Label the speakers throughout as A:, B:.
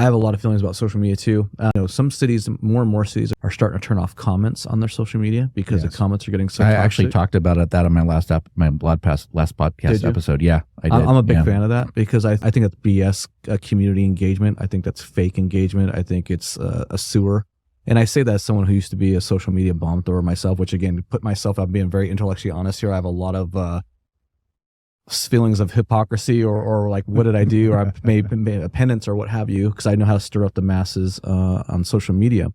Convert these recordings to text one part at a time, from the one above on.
A: I have a lot of feelings about social media too. Some cities, more and more cities, are starting to turn off comments on their social media because the comments are getting so toxic.
B: I actually talked about that on my last podcast episode. Yeah, I did.
A: I'm a big fan of that because I think that's BS community engagement. I think that's fake engagement. I think it's a sewer. And I say that as someone who used to be a social media bomb thrower myself, which again, to put myself out being very intellectually honest here, I have a lot of feelings of hypocrisy or like, what did I do? Or I've made a penance or what have you, because I know how to stir up the masses on social media.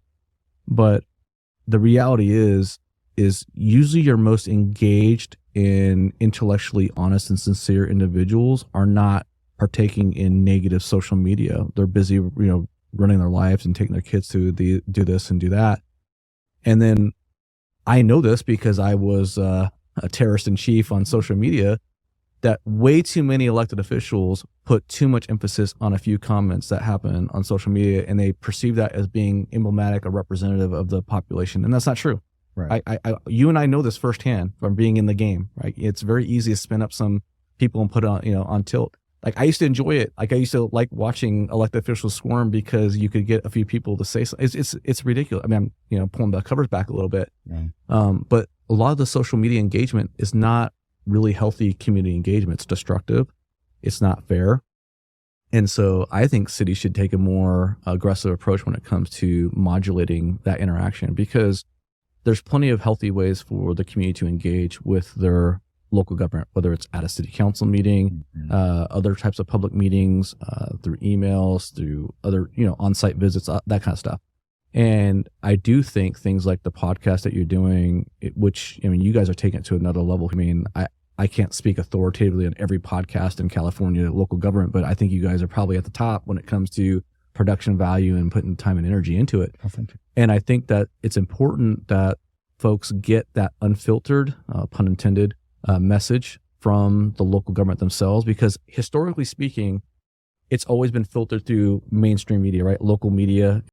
A: But the reality is usually your most engaged and intellectually honest and sincere individuals are not partaking in negative social media. They're busy, running their lives and taking their kids to do this and do that. And then I know this because I was a terrorist in chief on social media, that way too many elected officials put too much emphasis on a few comments that happen on social media, and they perceive that as being emblematic or representative of the population. And that's not true.
B: Right.
A: You and I know this firsthand from being in the game, right? It's very easy to spin up some people and put on tilt. Like, I used to enjoy it. Like, I used to like watching elected officials squirm because you could get a few people to say something. It's ridiculous. I mean, I'm pulling the covers back a little bit.
B: Right.
A: But a lot of the social media engagement is not really healthy community engagement. It's destructive. It's not fair. And so I think cities should take a more aggressive approach when it comes to modulating that interaction, because there's plenty of healthy ways for the community to engage with their local government, whether it's at a city council meeting, other types of public meetings, through emails, through other, on-site visits, that kind of stuff. And I do think things like the podcast that you're doing, which, you guys are taking it to another level. I can't speak authoritatively on every podcast in California local government, but I think you guys are probably at the top when it comes to production value and putting time and energy into it.
B: Oh, thank you.
A: And I think that it's important that folks get that unfiltered, pun intended, message from the local government themselves, because historically speaking, it's always been filtered through mainstream media, right? Local media